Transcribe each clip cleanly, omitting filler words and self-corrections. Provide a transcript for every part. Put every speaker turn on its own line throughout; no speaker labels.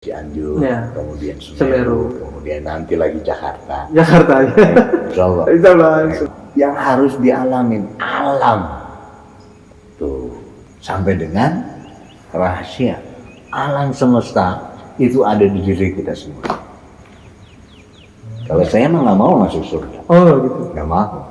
Cianjur,
Ya.
kemudian
Semeru.
Semeru, kemudian nanti lagi Jakarta.
Jakarta.
Insya Allah. Yang harus dialamin alam tuh sampai dengan rahasia alam semesta itu ada di diri kita semua. Kalau saya mah nggak mau masuk surga,
Oh gitu.
nggak mau.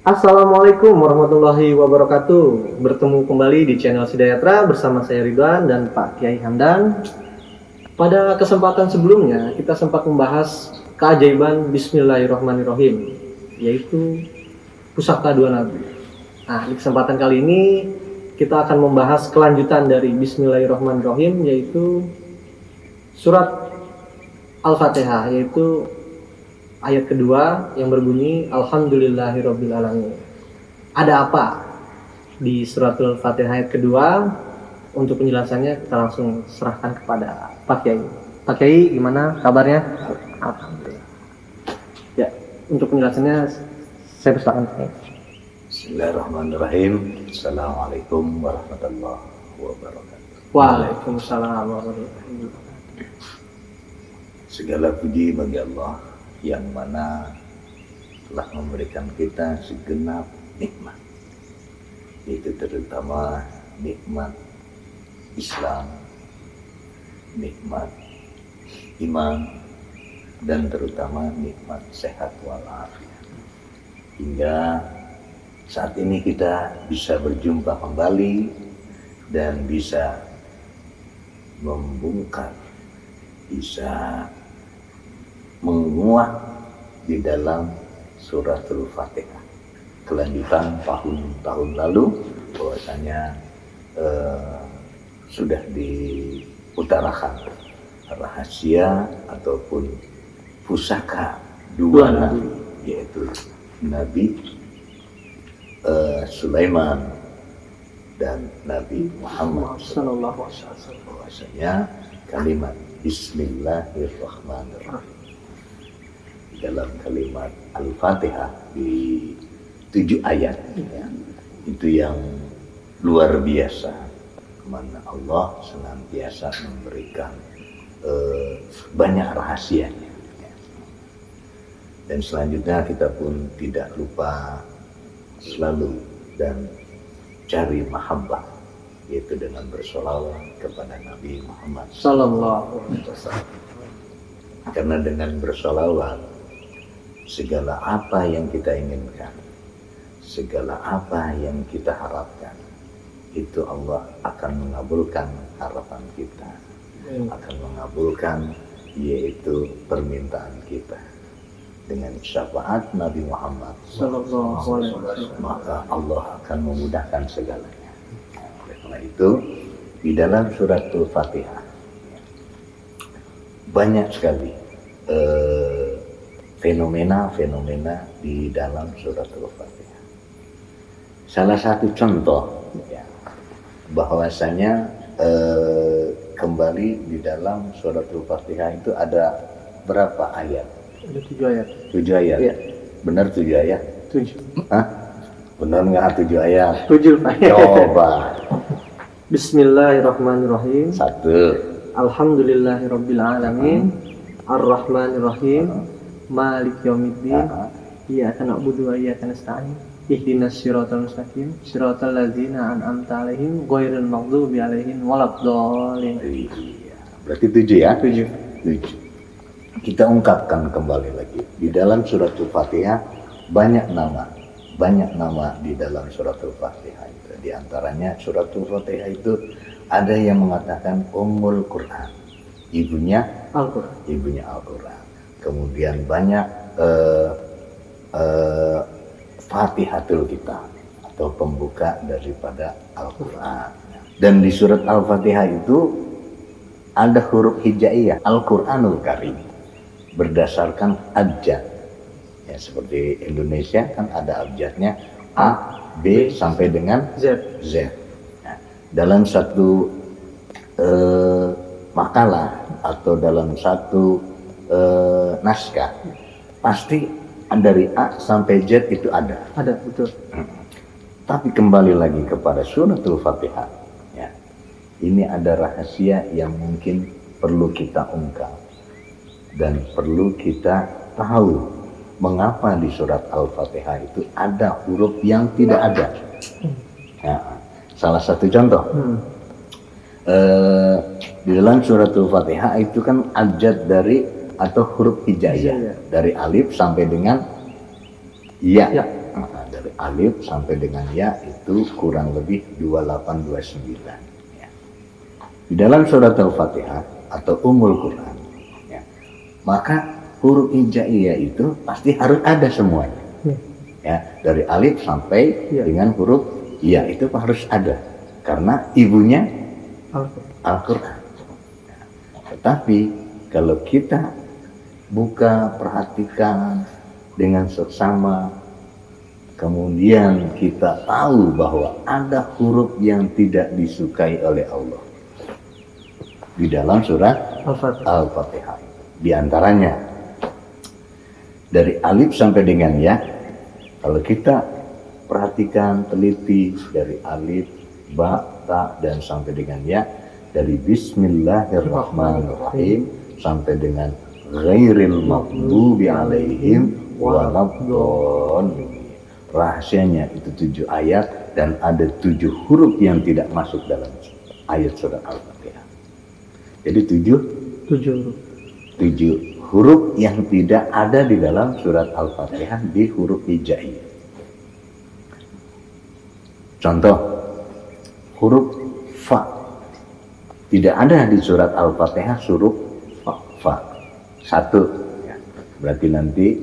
Assalamualaikum warahmatullahi wabarakatuh. Bertemu kembali di channel Sidayatra bersama saya Ridwan dan Pak Kiai Hamdan. Pada kesempatan sebelumnya kita sempat membahas keajaiban Bismillahirrahmanirrahim, yaitu pusaka dua nabi. Nah, di kesempatan kali ini kita akan membahas kelanjutan dari Bismillahirrahmanirrahim, yaitu surat Al-Fatihah, yaitu ayat kedua yang berbunyi Alhamdulillahirobbilalamin. Ada apa di suratul Fatihah ayat kedua? Untuk penjelasannya kita langsung serahkan kepada Pak Kiai. Pak Kiai, gimana kabarnya? Alhamdulillah. Ya, untuk penjelasannya saya persilakan Pak Kiai.
Bismillahirrahmanirrahim. Assalamualaikum warahmatullahi wabarakatuh.
Waalaikumsalam warahmatullahi wabarakatuh.
Segala puji bagi Allah yang mana telah memberikan kita segenap nikmat, itu terutama nikmat Islam, nikmat iman, dan terutama nikmat sehat walafiat. Hingga saat ini kita bisa berjumpa kembali dan bisa membongkar, bisa menguak di dalam suratul Fatihah. Kelanjutan tahun-tahun lalu bahwasanya sudah diutarakan rahasia ataupun pusaka dua nabi, yaitu Nabi Sulaiman dan Nabi Muhammad sallallahu alaihi wasallam. Bahwasanya kalimat Bismillahirrahmanirrahim dalam kalimat Al-Fatihah di 7 ayat ya, itu yang luar biasa, mana Allah senantiasa memberikan banyak rahasianya ya. Dan selanjutnya kita pun tidak lupa selalu dan cari mahabbah, yaitu dengan bersolawat kepada Nabi Muhammad sallallahu alaihi wasallam. Karena dengan bersolawat segala apa yang kita inginkan, segala apa yang kita harapkan, itu Allah akan mengabulkan harapan kita, akan mengabulkan yaitu permintaan kita. Dengan syafaat Nabi Muhammad sallallahu alaihi wasallam, maka Allah akan memudahkan segalanya. Oleh karena itu di dalam suratul Fatihah banyak sekali fenomena-fenomena di dalam suratul Fatihah. Salah satu contoh ya, bahwasanya kembali di dalam suratul Fatihah itu ada berapa ayat?
Ada 7 ayat.
7 ayat.
Ya.
Benar 7 ayat?
7.
Hah? Benar nggak 7 ayat?
7 Pak.
Coba.
Bismillahirrahmanirrahim.
1.
Alhamdulillahirobbilalamin. Ar-Rahmanirrahim. Malik yaumiddin. Iyyaka na'budu wa iyyaka nasta'in. Ihdinas siratal mustaqim. Siratal ladzina an'amta 'alaihim ghairil maghdubi 'alaihim waladdallin.
Iya. Berarti 7 ya?
7.
7. Kita ungkapkan kembali lagi di dalam suratul Fatihah banyak nama di dalam suratul Fatihah itu. Di antaranya suratul Fatihah itu ada yang mengatakan Ummul Quran, ibunya Al-Quran. Kemudian banyak Fatihatul Kitab atau pembuka daripada Al-Quran. Dan di surat Al-Fatihah itu ada huruf hijaiyah Al-Quranul Karim berdasarkan abjad ya, seperti Indonesia kan ada abjadnya A, B sampai dengan Z. Nah, dalam satu makalah atau dalam satu naskah pasti dari A sampai Z itu ada.
Ada, betul.
Tapi kembali lagi kepada suratul Fatihah, ya, ini ada rahasia yang mungkin perlu kita ungkap dan perlu kita tahu mengapa di surat Al-Fatihah itu ada huruf yang tidak ada. Ya, salah satu contoh, di dalam suratul Fatihah itu kan abjad dari atau huruf hijaiyah dari alif sampai dengan ya. Nah, dari alif sampai dengan ya itu kurang lebih 2829. Ya. Di dalam surat Al-Fatihah atau Ummul Quran, ya, maka huruf hijaiyah itu pasti harus ada semuanya. Ya, dari alif sampai dengan huruf ya itu harus ada karena ibunya Al-Quran. Ya. Tetapi kalau kita buka, perhatikan dengan seksama, kemudian kita tahu bahwa ada huruf yang tidak disukai oleh Allah di dalam surat Al-Fatihah. Di antaranya dari alif sampai dengan ya, kalau kita perhatikan teliti dari alif, ba, ta, dan sampai dengan ya, dari Bismillahirrahmanirrahim sampai dengan ghairil maghdubi alaihim waladdallin. Rahasianya itu 7 ayat dan ada 7 huruf yang tidak masuk dalam ayat surat Al-Fatihah. Jadi 7 huruf yang tidak ada di dalam surat Al-Fatihah di huruf hijaiyah. Contoh, huruf fa tidak ada di surat Al-Fatihah, huruf fa. 1, ya. Berarti nanti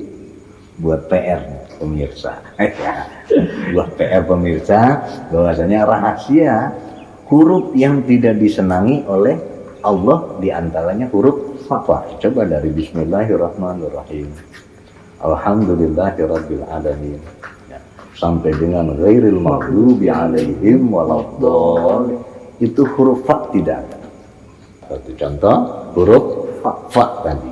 buat PR pemirsa, buat PR pemirsa bahwasanya rahasia huruf yang tidak disenangi oleh Allah diantaranya huruf fa. Coba dari Bismillahirrahmanirrahim, Alhamdulillahirabbil alamin, ya, sampai dengan ghairil maghdubi alaihim waladdallin, itu huruf fa tidak ada. Satu contoh huruf fa tadi.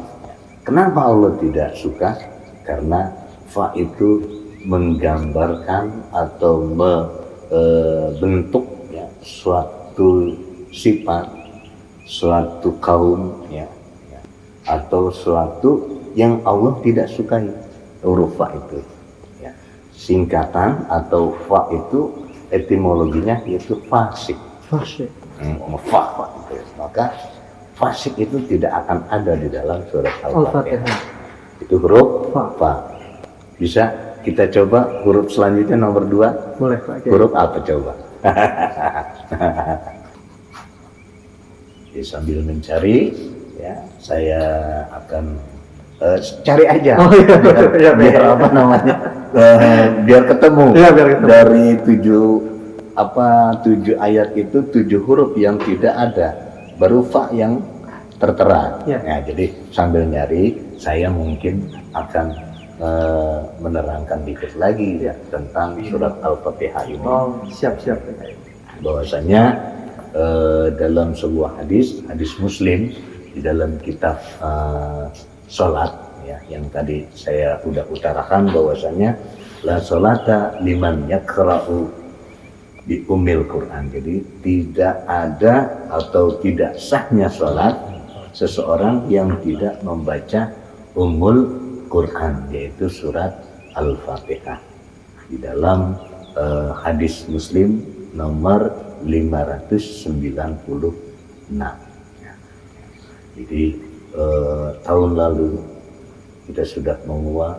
Kenapa Allah tidak suka? Karena fa itu menggambarkan atau membentuk ya, suatu sifat, suatu kaum ya, atau suatu yang Allah tidak sukai. Huruf fa itu ya. Singkatan atau fa itu etimologinya yaitu fasik. Fa itu. Maka fasik itu tidak akan ada di dalam surat Al-Fatihah. Itu huruf fa. Bisa kita coba huruf selanjutnya nomor 2.
Boleh Pak.
Huruf apa coba? Jadi sambil mencari ya, saya akan cari aja. Biar apa namanya? Biar ketemu. Dari 7 ayat itu 7 huruf yang tidak ada, baru fa yang tertera. Ya, jadi sambil nyari saya mungkin akan menerangkan dikit lagi ya tentang surat Al-Fatihah ini.
Siap.
Bahwasanya dalam sebuah hadis Muslim di dalam kitab sholat ya, yang tadi saya udah utarakan bahwasanya la sholata liman yakra'u di Ummil Quran. Jadi tidak ada atau tidak sahnya sholat seseorang yang tidak membaca Ummul Quran, yaitu surat Al-Fatihah. Di dalam hadis Muslim nomor 596. Jadi tahun lalu kita sudah menguak,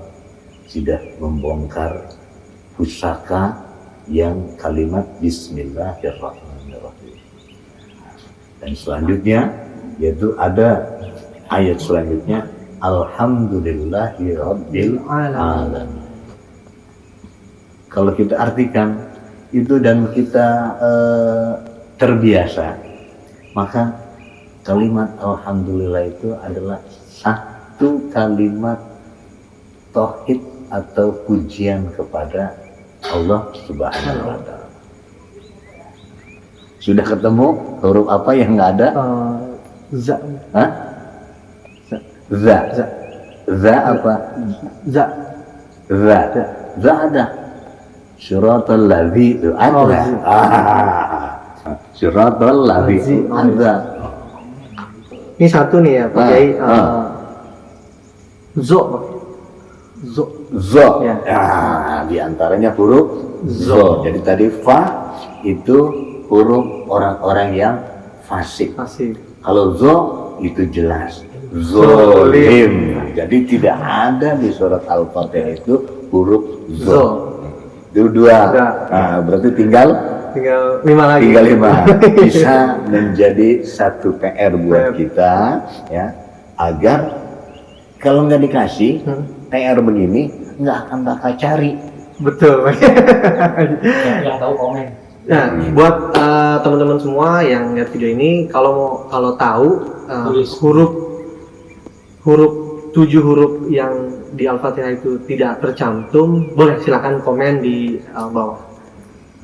sudah membongkar pusaka yang kalimat Bismillahirrahmanirrahim. Dan selanjutnya yaitu ada ayat selanjutnya Alhamdulillahirabbil alamin. Kalau kita artikan itu dan kita terbiasa, maka kalimat Alhamdulillah itu adalah satu kalimat tauhid atau pujian kepada Allah Subhanahu wa Ta'ala. Sudah ketemu huruf apa yang nggak ada? Za.
Za.
Za apa?
Za.
Za. Za ada. Siratal ladzi itu ada. Siratal ladzi ada.
Ini satu nih ya Pak Kiai. Zo. Zo.
Zo.
Ya.
Di antaranya huruf zo. Jadi tadi fa itu huruf orang-orang yang fasik.
Fasik.
Kalau zo itu jelas zolim. Jadi tidak ada di surat Al-Fatihah itu huruf zo. Itu dua. Nah, berarti tinggal
5 lagi.
tinggal 5. Bisa menjadi satu PR buat kita ya, agar kalau nggak dikasih PR begini nggak akan bakal cari.
Betul.
Yang tahu komen.
Nah, buat teman-teman semua yang lihat video ini, kalau tahu huruf 7 huruf yang di Al-Fatihah itu tidak tercantum, boleh silakan komen di bawah.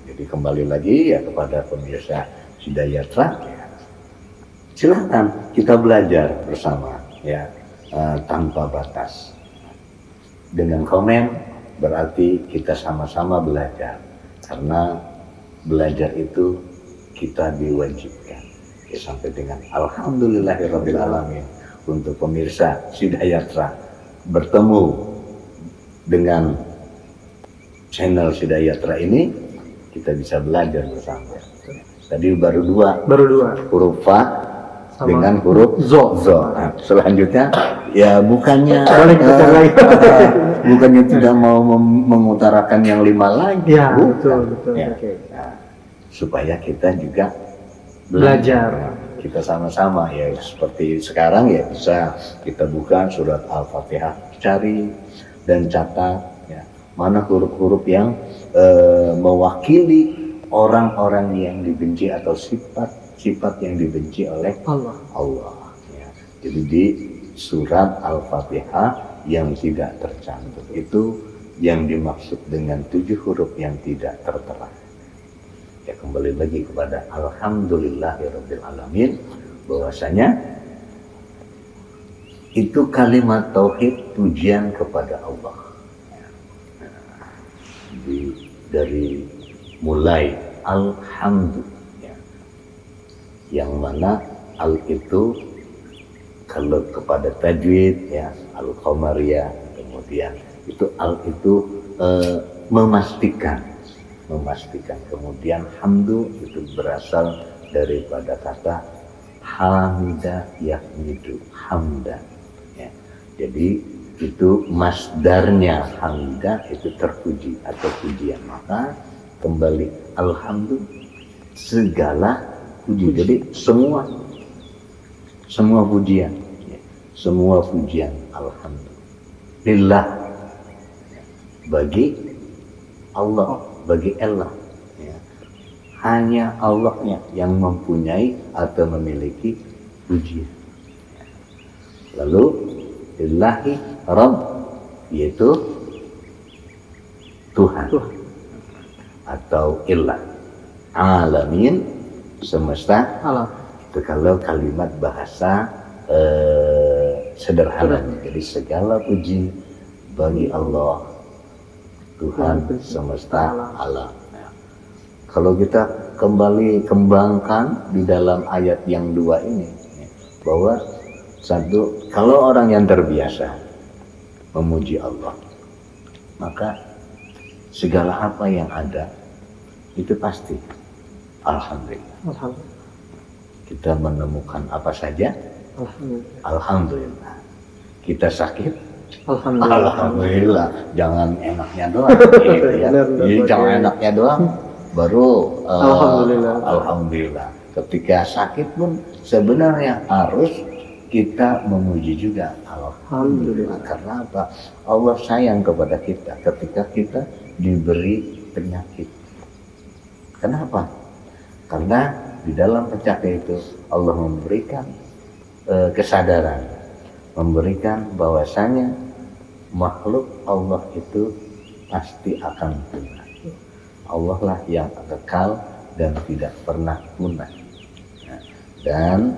Jadi kembali lagi ya kepada pemirsa Sidayatra, silakan kita belajar bersama ya, tanpa batas. Dengan komen berarti kita sama-sama belajar, karena belajar itu kita diwajibkan ya, sampai dengan alhamdulillahirabbil alamin. Untuk pemirsa Sidayatra bertemu dengan channel Sidayatra ini, kita bisa belajar bersama. Tadi baru dua huruf fa sama dengan huruf zo. Nah, selanjutnya ya bukannya bukannya tidak mau mengutarakan yang 5 lagi.
Ya, betul.
Ya.
Okay.
Nah, supaya kita juga
belajar.
Kita sama-sama ya, seperti sekarang ya bisa kita buka surat Al-Fatihah, cari dan catat ya, mana huruf-huruf yang mewakili orang-orang yang dibenci atau sifat yang dibenci oleh Allah ya. Jadi di surat Al-Fatihah yang tidak tercantum itu yang dimaksud dengan 7 huruf yang tidak tertera. Ya, kembali lagi kepada alhamdulillahirabbil alamin, bahwasanya itu kalimat tauhid pujian kepada Allah. Dari mulai alhamdulillah ya, yang mana al itu kalau kepada tajwid ya al-qamariyah, kemudian itu al itu memastikan, kemudian hamdu itu berasal daripada kata hamida yahmidu, hamda ya. Jadi itu masdarnya hamida itu terpuji atau pujian, maka kembali alhamdulillah segala puji. Jadi semua pujian ya, semua pujian alhamdulillah ya, bagi Allah, bagi Allah ya. Hanya Allahnya yang mempunyai atau memiliki pujian ya. Lalu lillahi rabb, yaitu Tuhan atau ilah, alamin semesta alam. Itu kalau kalimat bahasa sederhana. Jadi segala puji bagi Allah, Tuhan semesta alam. Nah, kalau kita kembali kembangkan di dalam ayat yang 2 ini, bahwa satu, kalau orang yang terbiasa memuji Allah, maka segala apa yang ada itu pasti alhamdulillah. Kita menemukan apa saja alhamdulillah. Kita sakit alhamdulillah. Jangan enaknya doang gitu ya. Jangan enaknya doang baru alhamdulillah. Ketika sakit pun sebenarnya harus kita memuji juga alhamdulillah. Karena apa? Allah sayang kepada kita ketika kita diberi penyakit. Kenapa? Karena di dalam penyakit itu Allah memberikan kesadaran, memberikan bahwasanya makhluk Allah itu pasti akan punah. Allah lah yang kekal dan tidak pernah punah. Dan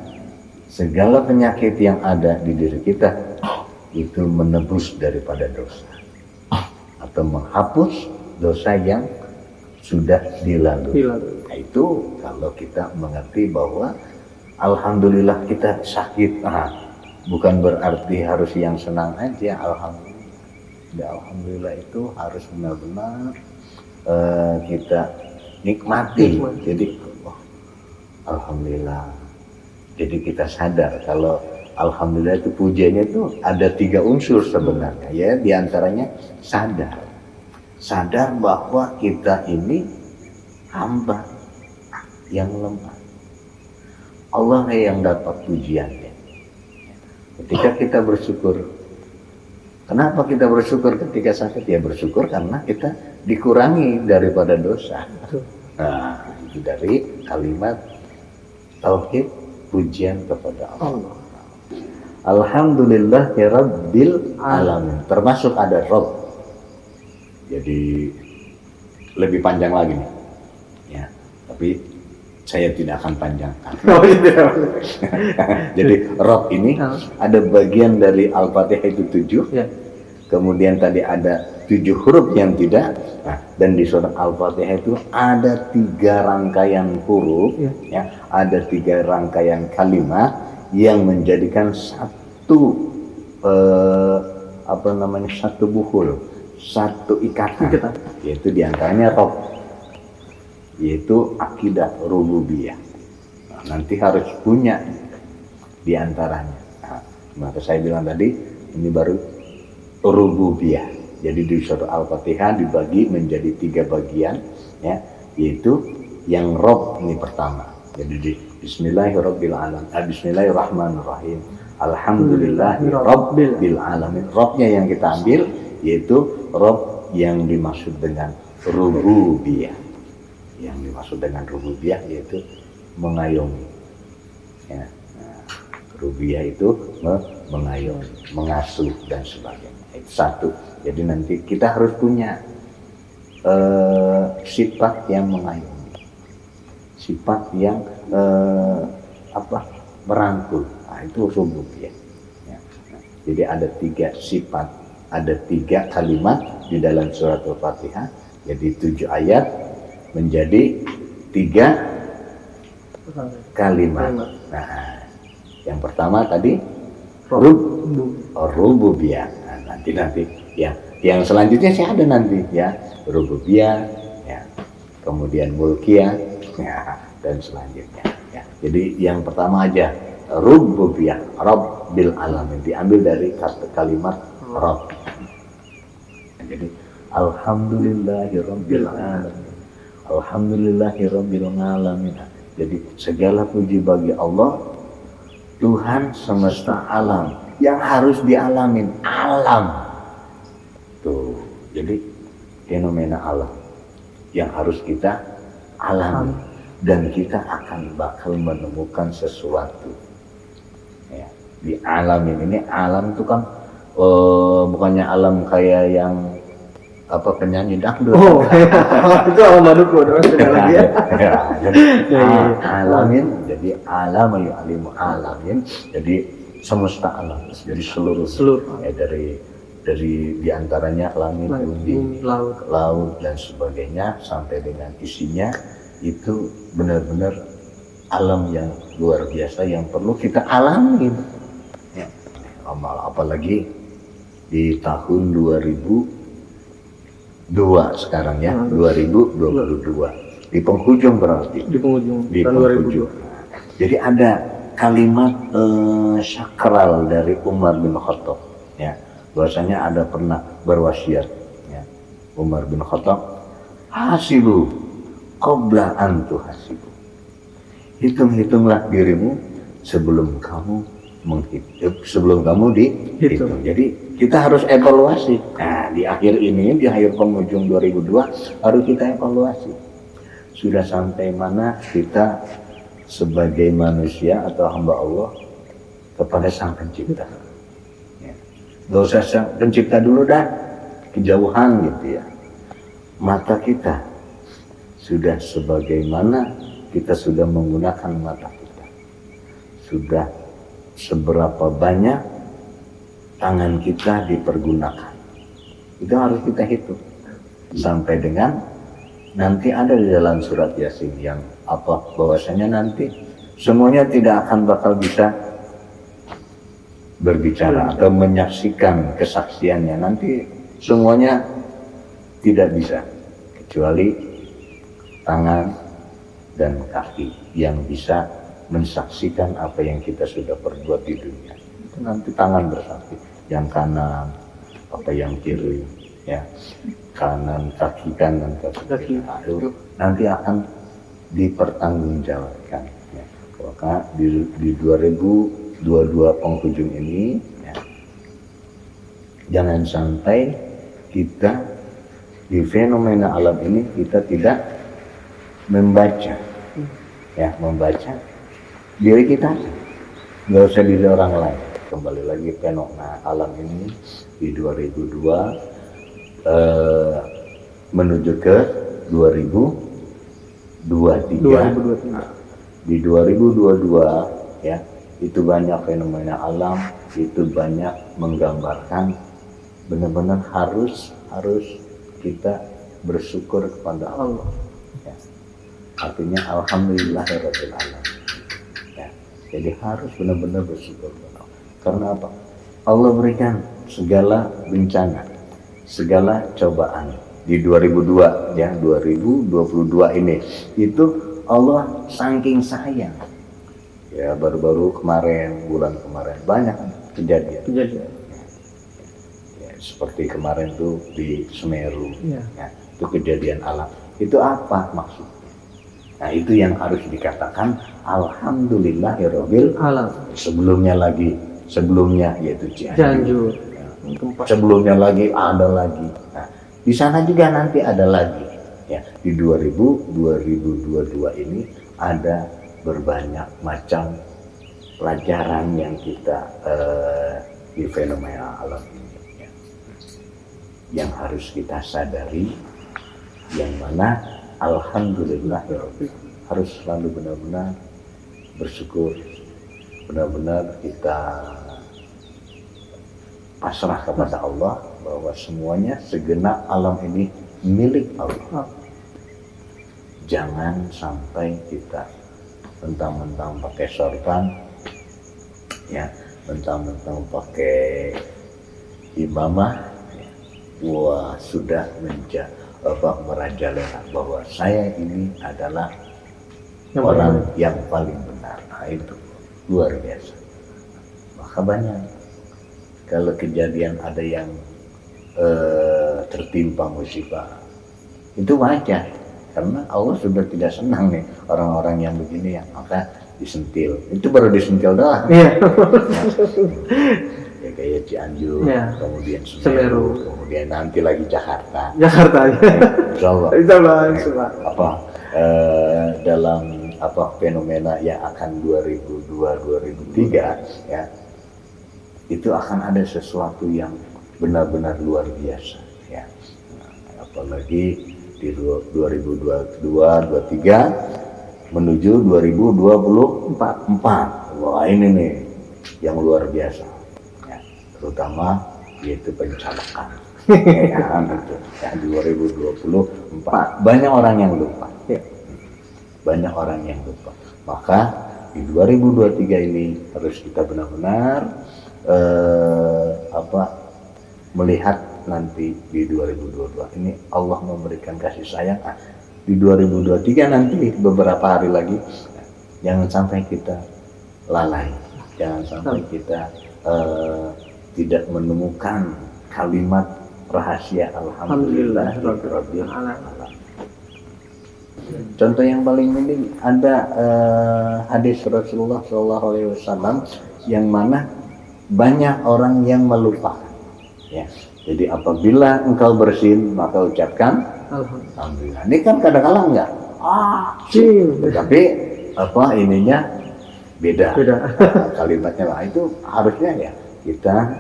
segala penyakit yang ada di diri kita itu menebus daripada dosa atau menghapus dosa yang sudah dilalui. Nah, itu kalau kita mengerti bahwa alhamdulillah kita sakit, bukan berarti harus yang senang aja. Alhamdulillah itu harus benar-benar kita nikmati. Jadi alhamdulillah. Jadi kita sadar kalau alhamdulillah itu pujiannya itu ada 3 unsur sebenarnya, ya, diantaranya sadar bahwa kita ini hamba yang lemah. Allah yang dapat pujiannya. Ketika kita bersyukur, kenapa kita bersyukur ketika sakit? Ya bersyukur karena kita dikurangi daripada dosa. Nah, itu dari kalimat tauhid pujian kepada Allah. Alhamdulillahirabbil alamin. Termasuk ada Rabb. Jadi lebih panjang lagi nih. Ya, tapi saya tidak akan panjangkan. Jadi Rabb ini ada bagian dari Al-Fatihah itu 7. Ya. Kemudian tadi ada 7 huruf yang tidak. Nah, dan di surat Al-Fatihah itu ada 3 rangkaian huruf, ya, ada 3 rangkaian kalimat yang menjadikan satu satu buhul, satu ikatan, yaitu diantaranya Rabb, yaitu akidah rububiyah. Nah, nanti harus punya diantaranya. Nah, maka saya bilang tadi ini baru rububiyah. Jadi di surat Al-Fatihah dibagi menjadi 3 bagian, ya, yaitu yang Rabb ini pertama. Jadi di Bismillahirrahmanirrahim. Alhamdulillahirabbil alamin. Rabbnya yang kita ambil yaitu Rabb yang dimaksud dengan rububiyah. Yang dimaksud dengan rububiyah yaitu mengayomi. Ya. Nah, rububiyah itu mengayomi, mengasuh dan sebagainya. Itu satu. Jadi nanti kita harus punya sifat yang mengayomi, sifat yang merangkul. Nah, itu rububiyah. Ya. Nah, jadi ada 3 sifat, ada 3 kalimat di dalam surat Al-Fatihah. Jadi 7 ayat menjadi 3 kalimat. Nah, yang pertama tadi rububiyah. Nah, nanti ya, yang selanjutnya sih ada nanti, ya, rububiyah, ya, kemudian mulkiyah, ya, dan selanjutnya, ya. Jadi yang pertama aja rububiyah, Rabbil alamin, diambil dari kalimat Rabb. Jadi alhamdulillahirabbil alamin, alhamdulillahirabbil alamin. Jadi segala puji bagi Allah, Tuhan semesta alam yang harus dialamin, alam. Tuh, jadi fenomena alam yang harus kita alami, dan kita akan bakal menemukan sesuatu. Ya, di alamin ini, alam itu kan bukannya alam kayak yang penyanyi dangdut. Oh,
itu alam baduku dong lagi ya.
Jadi alamin, jadi alam alimu alamin, jadi semesta alam, jadi seluruh. Ya, dari diantaranya langit, bumi, laut dan sebagainya sampai dengan isinya, itu benar-benar alam yang luar biasa yang perlu kita alami. Ya, apalagi di tahun 2002 sekarang, ya, 2022 di penghujung, berarti di penghujung. Jadi ada kalimat sakral dari Umar bin Khattab, ya, bahwasanya ada pernah berwasiat, ya, Umar bin Khattab, hasibu qabla an tuhasibu, hitung-hitunglah dirimu sebelum kamu dihitung. Jadi kita harus evaluasi. Nah, di akhir penghujung 2002 harus kita evaluasi. Sudah sampai mana kita sebagai manusia atau hamba Allah kepada Sang Pencipta. Ya. Gak usah Sang Pencipta dulu dah, kejauhan gitu, ya. Mata kita sudah sebagaimana kita sudah menggunakan mata kita. Sudah seberapa banyak tangan kita dipergunakan. Itu harus kita hitung. Sampai dengan nanti ada di dalam surat Yasin yang bahwasanya nanti semuanya tidak akan bakal bisa berbicara atau menyaksikan kesaksiannya. Nanti semuanya tidak bisa kecuali tangan dan kaki yang bisa mensaksikan apa yang kita sudah perbuat di dunia. Nanti tangan bersaksi, yang kanan, apa yang kiri, ya kanan kaki kanan kaki. Itu nanti akan dipertanggungjawabkan. Ya. Maka di 2022 penghujung ini, ya, jangan sampai kita di fenomena alam ini kita tidak membaca, ya membaca diri kita, nggak usah diri orang lain. Kembali lagi fenomena alam ini di 2002 menuju ke 2023. Di 2022 ya itu banyak fenomena alam, itu banyak menggambarkan benar-benar harus kita bersyukur kepada Allah. Ya. Artinya alhamdulillahirabbil alamin. Ya. Jadi harus benar-benar bersyukur kepada Allah. Karena apa? Allah berikan segala bencana, segala cobaan di 2002 ya 2022 ini itu Allah saking sayang. Ya baru-baru kemarin, bulan kemarin banyak kejadian. Ya, seperti kemarin tuh di Semeru, ya, itu kejadian alam. Itu apa maksudnya? Nah itu yang harus dikatakan alhamdulillahirabbil alamin. Sebelumnya yaitu Cianjur. Ya. Sebelumnya lagi ada lagi. Nah, di sana juga nanti ada lagi. Ya, di 2022 ini ada berbanyak macam pelajaran yang kita di fenomena alam ini, ya. Yang harus kita sadari, yang mana alhamdulillah harus selalu benar-benar bersyukur, benar-benar kita pasrah kepada Allah bahwa semuanya segenap alam ini milik Allah. Jangan sampai kita mentang-mentang pakai sorban, ya, mentang-mentang pakai imamah, ya, wah sudah merajalela bahwa saya ini adalah orang yang paling benar. Nah, itu luar biasa. Maka banyak kalau kejadian ada yang tertimpa musibah, itu wajar. Karena Allah sudah tidak senang nih orang-orang yang begini, yang maka disentil. Itu baru disentil doang. Iya. Ya kayak Cianjur, ya. Kemudian Semeru, kemudian nanti lagi Jakarta. Insyaallah. Dalam fenomena yang akan 2002-2003 ya. Itu akan ada sesuatu yang benar-benar luar biasa ya. Nah, apalagi di 2022-2023 menuju 2024. Wah ini nih yang luar biasa ya, terutama yaitu pencalokan ya, gitu. Ya, 2024 banyak orang yang lupa ya. Banyak orang yang lupa. Maka di 2023 ini harus kita benar-benar melihat nanti di 2022 ini Allah memberikan kasih sayang. Di 2023 nanti beberapa hari lagi, jangan sampai kita lalai, jangan sampai kita tidak menemukan kalimat rahasia alhamdulillahirabbil alamin. Contoh yang paling penting ada hadis Rasulullah SAW yang mana banyak orang yang melupakan. Ya, jadi apabila engkau bersin maka ucapkan alhamdulillah. Ini kan kadang-kadang enggak. Tapi ininya beda. Kalimatnya itu harusnya ya kita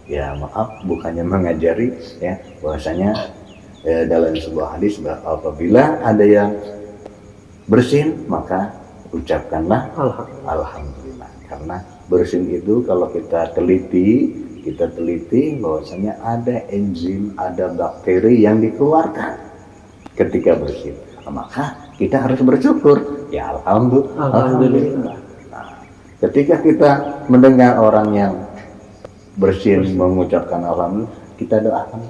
ya maaf bukannya mengajari ya bahwasanya dalam sebuah hadis apabila ada yang bersin maka ucapkanlah alhamdulillah. Karena bersin itu kalau kita teliti kita teliti bahwasanya ada enzim, ada bakteri yang dikeluarkan ketika bersin. Maka kita harus bersyukur. Ya alhamdulillah. Nah, ketika kita mendengar orang yang bersin mengucapkan alhamdulillah, kita doakan.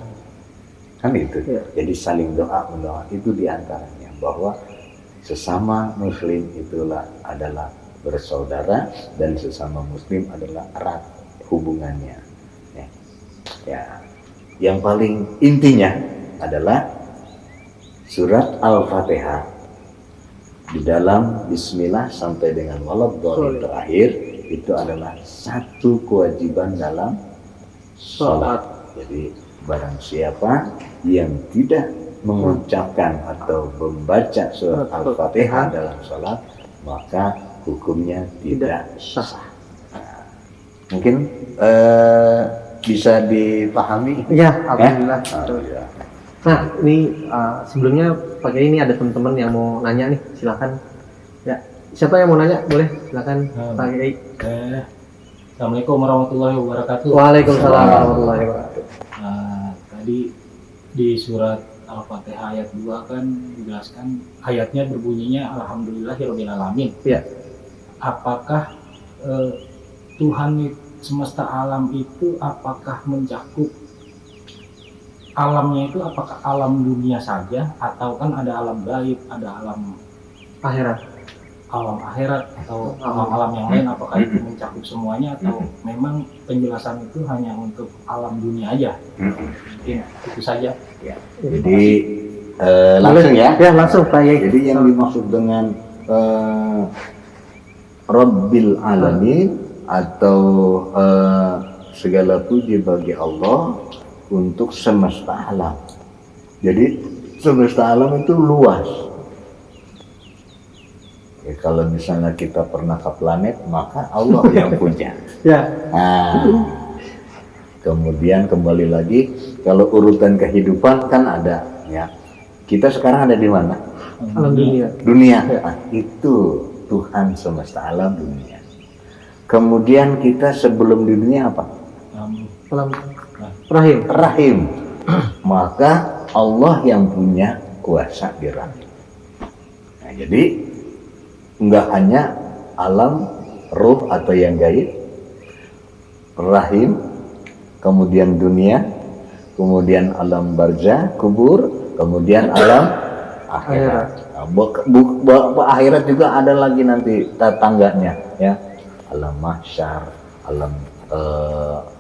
Kan itu.
Ya.
Jadi saling doa mendoa itu diantaranya bahwa sesama muslim itulah adalah bersaudara dan sesama muslim adalah erat hubungannya. Ya. Yang paling intinya adalah surat Al-Fatihah di dalam Bismillah sampai dengan waladhdallin terakhir itu adalah satu kewajiban dalam sholat. Jadi barang siapa yang tidak mengucapkan atau membaca surat Al-Fatihah dalam sholat, maka hukumnya tidak sah. Nah, mungkin bisa dipahami?
Ya, alhamdulillah.
Alhamdulillah.
Nah, ini sebelumnya Pak Kiai ini ada teman-teman yang mau nanya nih, silakan. Ya, siapa yang mau nanya? Boleh, silakan Pak Kiai.
Assalamualaikum warahmatullahi wabarakatuh.
Waalaikumsalam warahmatullahi wabarakatuh.
Tadi di surat Al-Fatihah ayat 2 kan dijelaskan ayatnya berbunyinya Alhamdulillahirabbil alamin.
Ya.
Apakah Tuhan semesta alam itu apakah mencakup alamnya itu apakah alam dunia saja atau kan ada alam gaib, ada alam
Akhirat.
atau alam yang lain, apakah itu mencakup semuanya atau memang penjelasan itu hanya untuk alam dunia aja? Mungkin itu saja.
Ya. Jadi langsung ya.
Ya, langsung Pak Kiai.
Jadi yang dimaksud dengan Rabbil Alamin atau segala puji bagi Allah untuk semesta alam. Jadi semesta alam itu luas. Ya, kalau misalnya kita pernah ke planet, maka Allah yang punya.
Ya.
Nah, kemudian kembali lagi, kalau urutan kehidupan kan ada, ya. Kita sekarang ada di mana?
Alam dunia.
Dunia. Nah, itu Tuhan semesta alam dunia. Kemudian kita sebelum di dunia apa?
Alam rahim.
Rahim. Maka Allah yang punya kuasa di rahim. Nah, jadi enggak hanya alam ruh atau yang gaib, rahim, kemudian dunia, kemudian alam barzah, kubur, kemudian alam akhirat. Nah, akhirat juga ada lagi nanti tetangganya, ya. Alam mahsyar, alam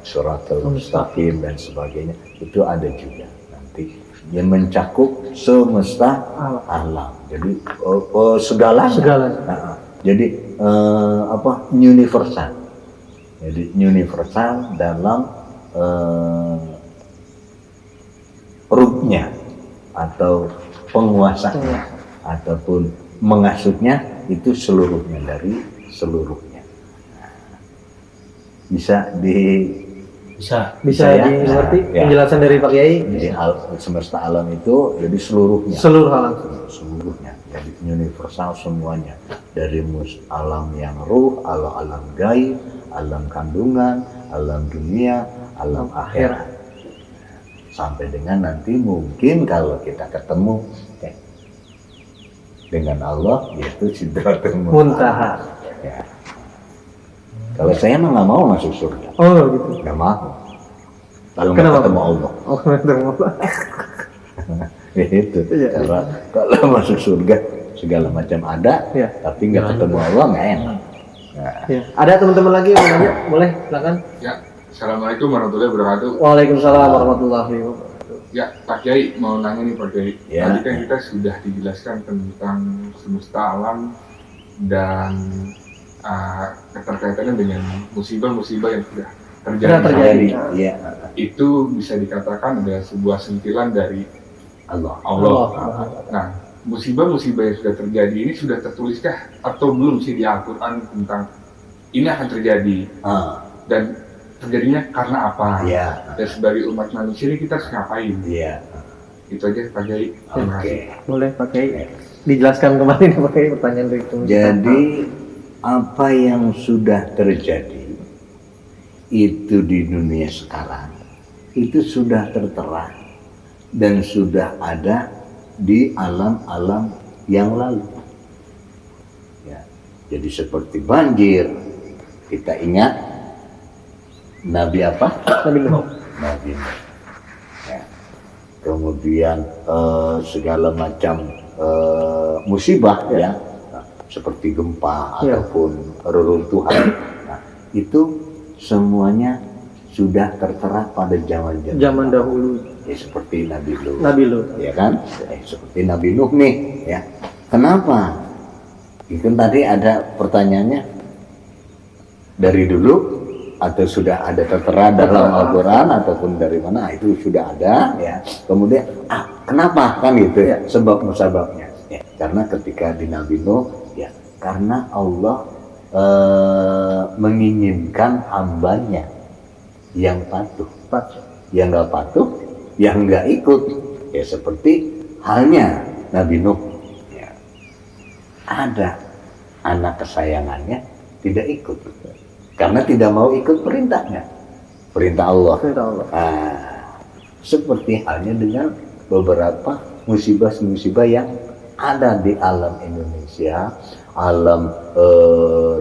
suratul mustaqim dan sebagainya, itu ada juga nanti yang mencakup semesta alam. Jadi segalanya. Nah, jadi universal. Jadi universal dalam rubnya atau penguasanya ataupun mengasuhnya itu seluruhnya dari seluruhnya. Bisa
Bisa
ya?
dimengerti
Ya.
penjelasan dari Pak Kiai.
Jadi semesta alam itu jadi seluruhnya.
Seluruh alam.
Seluruhnya. Jadi universal semuanya. Dari alam yang ruh, alam gaib, alam kandungan, alam dunia, alam akhirat. Sampai dengan nanti mungkin kalau kita ketemu dengan Allah, yaitu Sidratul Muntaha. Ya. Kalau saya mah nggak mau masuk surga.
Oh gitu.
Nggak mau. Kalau nggak ketemu Allah.
Oh, ketemu Allah.
Itu.
Iya.
Karena kalau masuk surga segala macam ada,
Iya.
tapi nggak ketemu Allah nggak enak. Nah,
Ya. Ada teman-teman lagi yang mau nanya? Boleh, silakan.
Ya, Assalamualaikum warahmatullahi wabarakatuh.
Waalaikumsalam warahmatullahi wabarakatuh.
Ya, Pak Kiai mau nanya nih Pak Kiai.
Ya.
Tadi kan kita sudah dijelaskan tentang semesta alam dan keterkaitannya dengan musibah-musibah yang sudah terjadi.
Sudah terjadi.
Iya.
Itu bisa dikatakan ada sebuah sentilan dari
Allah.
Allah. Nah, musibah-musibah yang sudah terjadi ini sudah tertuliskah atau belum sih di Al-Quran tentang ini akan terjadi dan terjadinya karena apa?
Iya.
Dan sebagai umat manusia ini kita harus ngapain?
Iya.
Itu aja Pak Kiai. Terima
Oke.
kasih.
Boleh Pak Kiai dijelaskan kembali nih Pak Kiai pertanyaan dari teman kita.
Jadi apa yang sudah terjadi itu di dunia sekarang itu sudah tertera dan sudah ada di alam-alam yang lalu. Ya, jadi seperti banjir, kita ingat Nabi apa?
Nabi Nuh.
Nabi Nuh. Ya. Kemudian segala macam musibah ya, seperti gempa
Ya.
ataupun reruntuhan. Nah, itu semuanya sudah tertera pada zaman
dahulu.
Ya, seperti Nabi Nuh.
Nabi Nuh.
Ya kan? Seperti Nabi Nuh nih, ya. Kenapa? Itu tadi ada pertanyaannya dari dulu atau sudah ada tertera dalam Al-Quran ataupun dari mana? Itu sudah ada, ya. Kemudian, kenapa kan gitu ya? Sebab musababnya. Ya, karena ketika di Nabi Nuh, ya, karena Allah menginginkan hambanya yang patuh, yang nggak patuh, yang nggak ikut, ya seperti halnya Nabi Nuh. Ya. Ada anak kesayangannya tidak ikut, karena tidak mau ikut perintahnya, perintah Allah. Seperti halnya dengan beberapa musibah-musibah yang ada di alam Indonesia, alam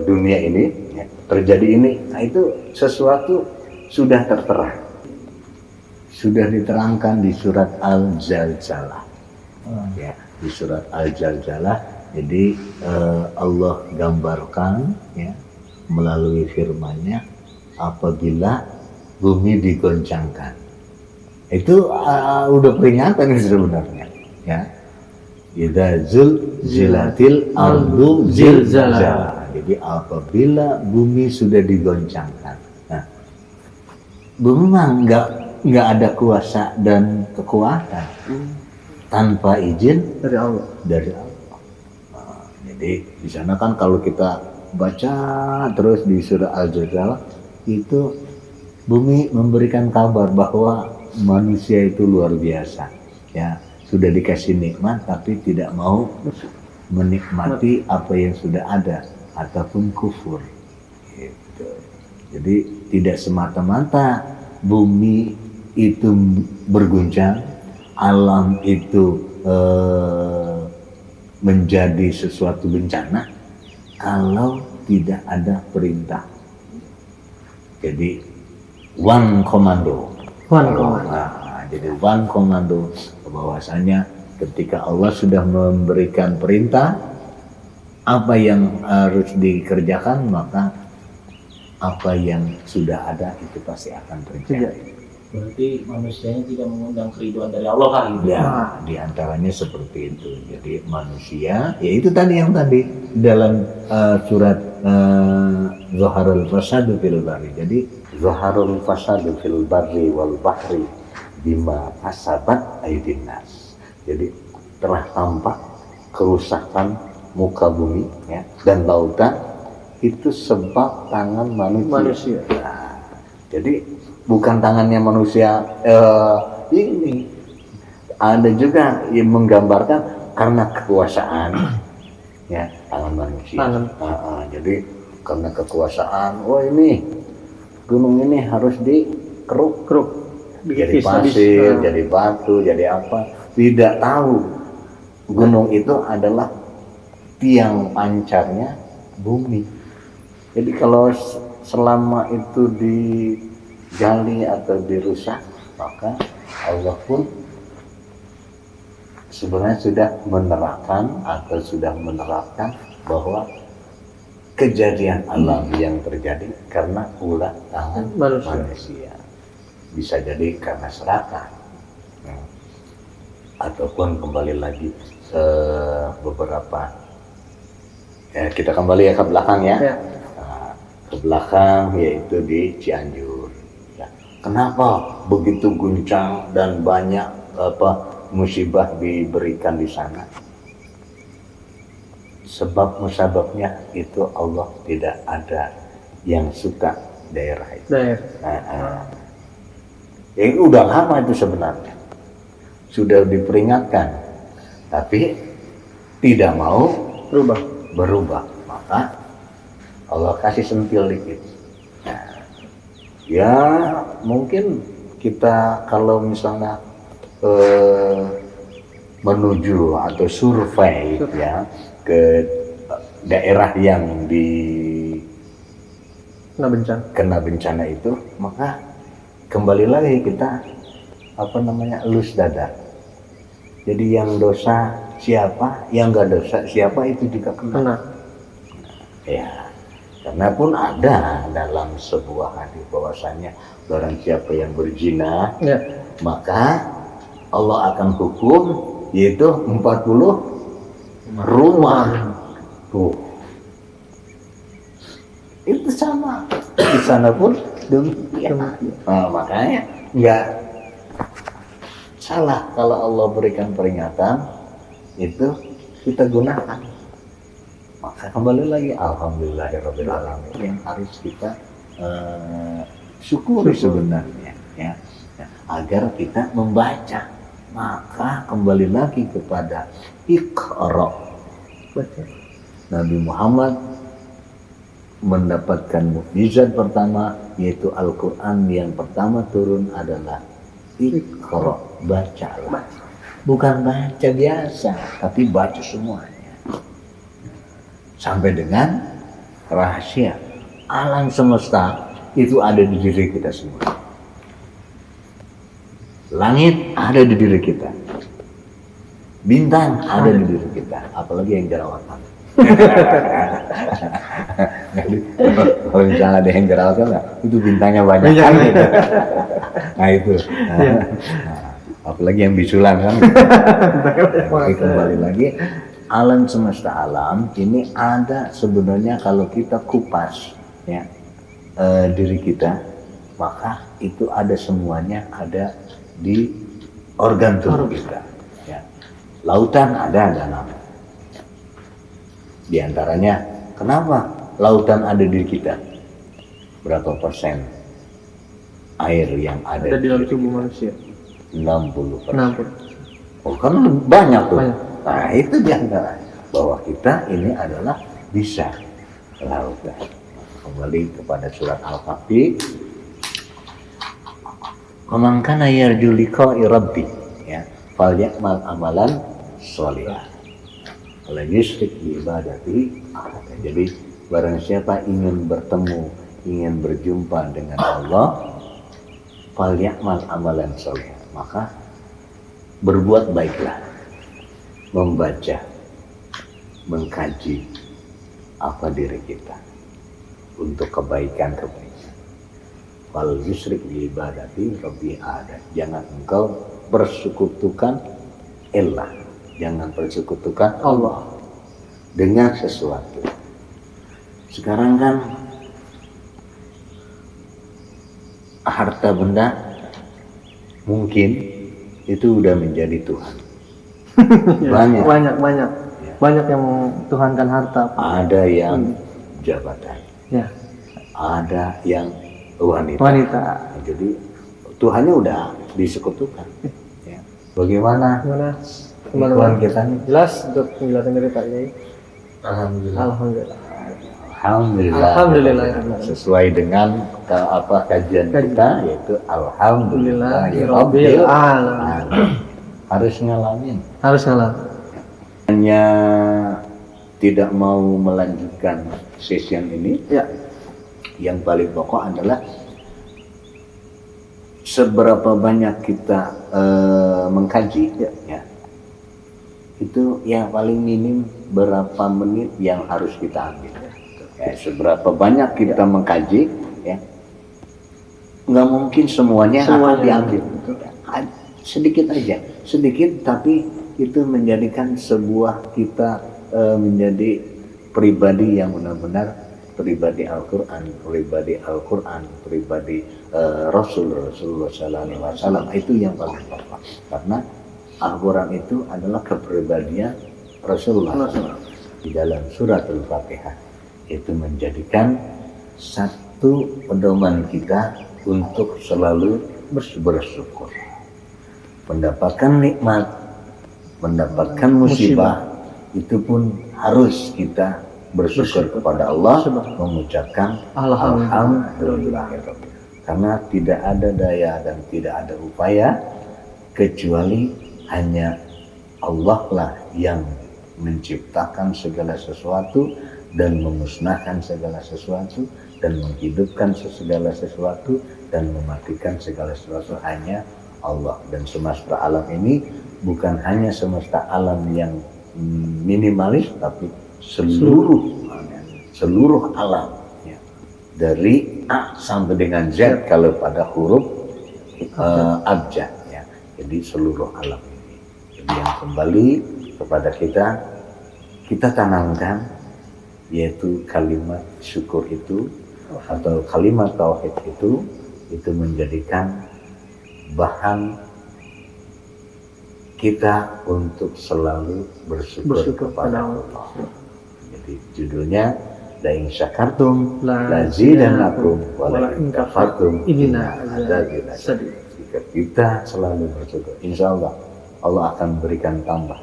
dunia ini, ya, terjadi ini. Nah, itu sesuatu sudah tertera, sudah diterangkan di surat Al-Zalzalah. Ya, di surat Al-Zalzalah. Jadi Allah gambarkan, ya, melalui firman-Nya, apabila bumi digoncangkan. Itu udah peringatan sebenarnya, ya. Idza zulzilatil ardu zilzalaha. Jadi apabila bumi sudah digoncangkan. Nah, bumi mah nggak ada kuasa dan kekuatan tanpa izin
Dari Allah.
Nah, jadi di sana kan kalau kita baca terus di surah Al-Zalzalah itu bumi memberikan kabar bahwa manusia itu luar biasa, ya. Sudah dikasih nikmat tapi tidak mau menikmati apa yang sudah ada ataupun kufur. Gitu. Jadi tidak semata-mata bumi itu berguncang, alam itu menjadi sesuatu bencana kalau tidak ada perintah. Jadi one commando. Jadi one commando, bahwasanya ketika Allah sudah memberikan perintah apa yang harus dikerjakan, maka apa yang sudah ada itu pasti akan terjadi.
Berarti manusianya tidak mengundang keridhaan dari Allah kan?
Ya, diantaranya seperti itu. Jadi manusia, ya itu tadi yang tadi dalam surat Zaharul Fasadu fil Barri. Jadi Zaharul Fasadu fil Barri wal Bahri bima kasabat aydin nas. Jadi telah tampak kerusakan muka bumi, ya, dan lautan itu sebab tangan manusia. Nah, jadi bukan tangannya manusia ini. Ada juga yang menggambarkan karena kekuasaan, ya, tangan manusia. Jadi karena kekuasaan, ini gunung ini harus dikeruk, jadi pasir, jadi batu, jadi apa. Tidak tahu gunung itu adalah tiang pancarnya bumi. Jadi kalau selama itu digali atau dirusak, maka Allah pun sebenarnya sudah menerapkan bahwa kejadian alam yang terjadi karena ulah tangan manusia. Bisa jadi karena serakah, ataupun kembali lagi beberapa, ya, kita kembali ke belakang, ya. Nah, ke belakang, yaitu di Cianjur, ya. Kenapa begitu guncang dan banyak musibah diberikan di sana? Sebab musababnya itu Allah tidak ada yang suka daerah itu. Ini udah lama itu sebenarnya, sudah diperingatkan, tapi tidak mau berubah. Maka Allah kasih sentil dikit. Nah, Ya mungkin kita kalau misalnya menuju atau survei ya ke daerah yang kena bencana itu, maka kembali lagi kita elus dada. Jadi yang dosa siapa, yang nggak dosa siapa, itu juga kena. Ya, karena pun ada dalam sebuah hadis bahwasanya barang siapa yang berzina, maka Allah akan hukum, yaitu 40 rumah. Tuh, itu sama. Di sana pun demikian. Makanya nggak salah kalau Allah berikan peringatan, itu kita gunakan. Maka kembali lagi, alhamdulillahirabbil alamin, yang harus kita syukuri sebenarnya, ya, agar kita membaca. Maka kembali lagi kepada Iqra. Nabi Muhammad mendapatkan mukjizat pertama, yaitu Al-Quran yang pertama turun adalah Iqra, bacalah. Bukan baca biasa, tapi baca semuanya. Sampai dengan rahasia alam semesta itu ada di diri kita semua. Langit ada di diri kita, bintang ada di diri kita, apalagi yang jerawatan. Kalau misalnya ada yang jerawatan, itu bintangnya banyak kan gitu. Nah itu, apalagi yang bisulan kan. Tapi kembali lagi, alam semesta alam ini ada sebenarnya kalau kita kupas ya diri kita, maka itu ada semuanya ada di organ tubuh kita. Ya. Lautan ada dalam. Di antaranya, kenapa lautan ada di kita? Berapa persen air yang ada di dalam tubuh manusia? 60%. Oh kan banyak tuh. Nah itu di antara bahwa kita ini adalah bisa lautan. Kembali kepada surat Al-Kahfi. Man kana yarju liqa'i rabbih, ya, falyamal amalan sholihan. Wala yusyrik bi ibadati ahada. Jadi barang siapa ingin bertemu, ingin berjumpa dengan Allah, falyamal amalan sholihan, maka berbuat baiklah, membaca, mengkaji apa diri kita untuk kebaikan-kebaikan. Wal yusyrik bi ibadati rabbi ada. Jangan engkau persekutukan Allah. Jangan persekutukan Allah dengan sesuatu. Sekarang kan harta benda mungkin itu udah menjadi Tuhan. Banyak yang tuhankan harta. Ada yang jabatan. Ya. Ada yang wanita. Nah, jadi Tuhannya udah disekutukan. Ya. Bagaimana? Tuhan kita nih? Jelas untuk penjelasan dari Pak Yai. Alhamdulillah. Sesuai dengan kajian kita, yaitu alhamdulillahirabbil alamin. Harus ngalamin. Hanya tidak mau melanjutkan session ini. Ya. Yang paling pokok adalah seberapa banyak kita mengkaji, ya, itu yang paling minim berapa menit yang harus kita ambil. Ya, seberapa banyak kita mengkaji, ya, nggak mungkin semuanya akan diambil. Sedikit aja, sedikit, tapi itu menjadikan sebuah kita menjadi pribadi yang benar-benar pribadi Al-Quran, pribadi Rasulullah SAW. Itu yang paling pokok. Karena Al-Quran itu adalah kepribadian Rasulullah SAW. Di dalam surat Al-Fatihah itu menjadikan satu pedoman kita untuk selalu bersyukur. Mendapatkan nikmat, mendapatkan musibah, itu pun harus kita bersyukur kepada Allah, mengucapkan alhamdulillah. Karena tidak ada daya dan tidak ada upaya kecuali hanya Allah lah yang menciptakan segala sesuatu dan memusnahkan segala sesuatu dan menghidupkan segala sesuatu dan mematikan segala sesuatu, hanya Allah. Dan semesta alam ini bukan hanya semesta alam yang minimalis, tapi seluruh alam ya. Dari A sampai dengan Z kalau pada huruf abjad ya. Jadi seluruh alam ini. Jadi yang kembali kepada kita tanamkan, yaitu kalimat syukur itu atau kalimat tauhid itu menjadikan bahan kita untuk selalu bersyukur kepada Allah. Jadi judulnya la in syakartum lazidannakum wa la in kafartum inna adzabi lasyadid. Jika kita selalu bersyukur, insya Allah Allah akan berikan tambah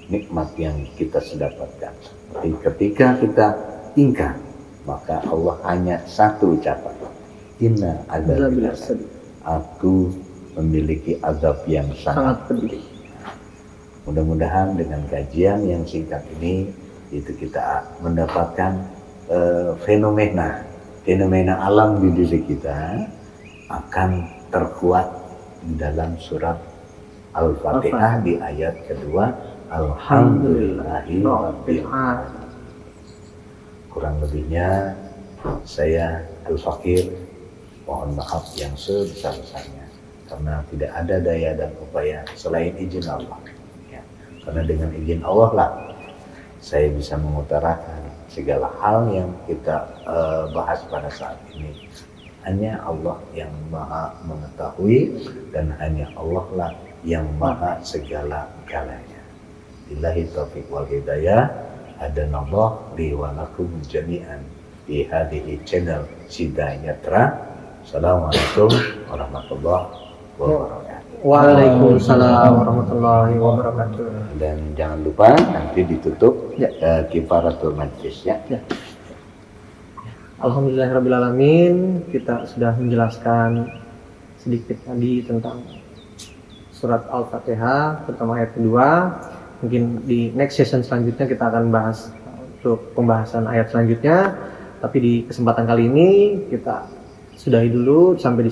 nikmat yang kita sudah dapatkan. Tapi ketika kita ingkar, maka Allah hanya satu ucapan, inna adzabi lasyadid. Aku memiliki azab yang sangat pedih. Mudah-mudahan dengan kajian yang singkat ini itu kita mendapatkan fenomena alam di diri kita akan terkuat di dalam surat Al-Fatihah di ayat kedua, Alhamdulillahirabbil alamin. Kurang lebihnya saya Al-Fakir mohon maaf yang sebesar-besarnya, karena tidak ada daya dan upaya selain izin Allah. Karena dengan izin Allah lah saya bisa mengutarakan segala hal yang kita bahas pada saat ini. Hanya Allah yang maha mengetahui dan hanya Allah lah yang maha segala-galanya. Billahi taufiq wal hidayah. Hadanallah li wa lakum jami'an di hadhihi channel Sidayatra. Assalamualaikum warahmatullahi wabarakatuh.
Waalaikumsalam warahmatullahi wabarakatuh.
Dan jangan lupa nanti ditutup kifaratul majlis ya.
Alhamdulillahirabbil alamin, kita sudah menjelaskan sedikit tadi tentang surat Al-Fatihah terutama ayat kedua. Mungkin di next session selanjutnya kita akan bahas untuk pembahasan ayat selanjutnya. Tapi di kesempatan kali ini kita sudahi dulu sampai di